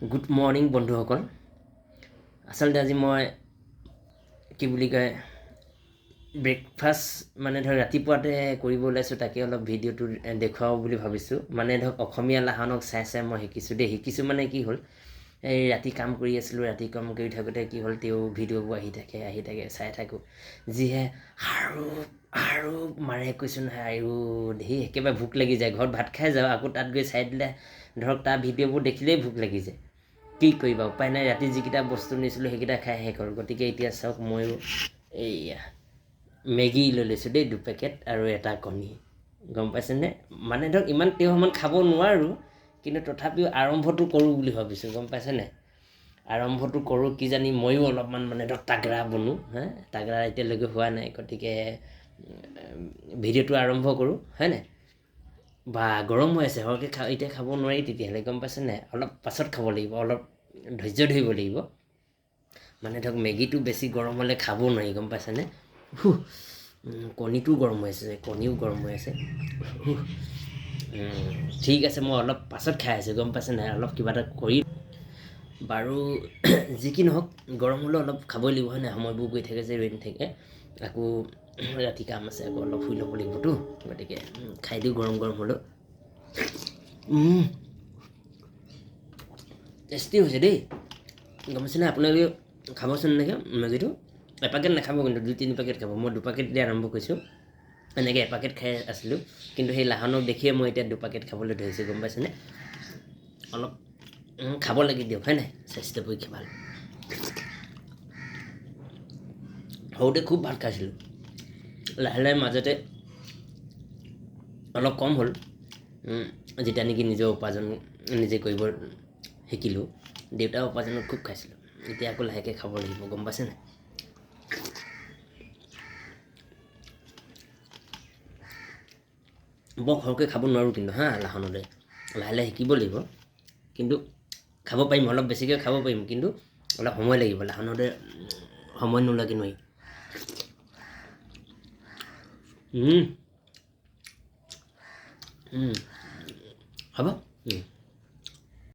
Good morning বন্ধুসকল। আচলতে আজি মই কি বুলি কয় ব্ৰেকফাষ্ট মানে ধৰক ৰাতিপুৱাতে কৰিব ওলাইছোঁ, তাকে অলপ ভিডিঅ'টো দেখুৱাওঁ বুলি ভাবিছোঁ। মানে ধৰক অসমীয়া লাহনক চাই মই শিকিছোঁ মানে কি হ'ল, এই ৰাতি কাম কৰি আছিলোঁ, ৰাতি কাম কৰি থাকোঁতে কি হ'ল, তেওঁ ভিডিঅ'বোৰ আহি থাকে চাই থাকোঁ, যিহে আৰু মাৰে কৈছোঁ নহয়, আৰু ধেই একেবাৰে ভোক লাগি যায়। ঘৰত ভাত খাই যাওঁ, আকৌ তাত গৈ চাই দিলে ধৰক তাৰ ভিডিঅ'বোৰ দেখিলেই ভোক লাগি যায়। কি কৰিবা, উপায় নাই। ৰাতি যিকেইটা বস্তু নিছিলোঁ সেইকেইটা খাই শেষ হ'ল। গতিকে এতিয়া চাওক, ময়ো এইয়া মেগী লৈ লৈছোঁ দেই, 2 পেকেট আৰু এটা কণী, গম পাইছেনে। মানে ধৰক ইমান তেওঁ সমান খাব নোৱাৰোঁ, কিন্তু তথাপিও আৰম্ভটো কৰোঁ বুলি ভাবিছোঁ, গম পাইছেনে। আৰম্ভটো কৰোঁ, কিজানি ময়ো অলপমান মানে ধৰক তাগৰা বনো। তাগৰা এতিয়ালৈকে হোৱা নাই, গতিকে ভিডিঅ'টো আৰম্ভ কৰোঁ, হয় নাই। বা গৰম হৈ আছে, সৰহকৈ এতিয়া খাব নোৱাৰি তেতিয়াহ'লে, গম পাইছে নাই। অলপ পাছত খাব লাগিব, অলপ ধৈৰ্য ধৰিব লাগিব। মানে ধৰক মেগীটো বেছি গৰম হ'লে খাব নোৱাৰি, গম পাইছেনে। কণীটোও গৰম হৈ আছে, কণীও গৰম হৈ আছে। ঠিক আছে, মই অলপ পাছত খাই আছোঁ, গম পাইছে নাই। অলপ কিবা এটা কৰি বাৰু যি কি নহওক, গৰম হ'লেও অলপ খাবই লাগিব, হয় নাই। সময়বোৰ গৈ থাকে যে, ৰৈ নাথাকে। আকৌ ৰাতি কাম আছে, আকৌ অলপ শুই ল'ব লাগিবতো, গতিকে খাই দিওঁ গৰম হ'লেও। টেষ্টি হৈছে দেই, গম পাইছেনে। আপোনালোকে খাবচোন এনেকৈ মেগীটো। এপেকেট নাখাব কিন্তু, 2-3 পেকেট খাব। মই 2 পেকেট দিয়ে আৰম্ভ কৰিছোঁ। এনেকৈ এপেকেট খাই আছিলোঁ, কিন্তু সেই লাহনক দেখিয়ে মই এতিয়া 2 পেকেট খাবলৈ ধৰিছোঁ, গম পাইছেনে। অলপ খাব লাগে দিয়ক, হয় নাই, স্বাস্থ্যৰ পক্ষে ভাল। সৰুতে খুব ভাত খাইছিলোঁ, লাহে মাজতে অলপ কম হ'ল, যেতিয়া নেকি নিজৰ উপাৰ্জন নিজে কৰিব শিকিলোঁ। দেউতাৰ উপাৰ্জনত খুব খাইছিলোঁ, এতিয়া আকৌ লাহেকৈ খাব লাগিব, গম পাইছে নাই। বৰ সৰহকৈ খাব নোৱাৰোঁ কিন্তু লাহনতে, লাহে শিকিব লাগিব। কিন্তু খাব পাৰিম, অলপ বেছিকৈ খাব পাৰিম, কিন্তু অলপ সময় লাগিব। লাহনতে সময় নোলোৱাকৈ নোৱাৰি। হ'ব।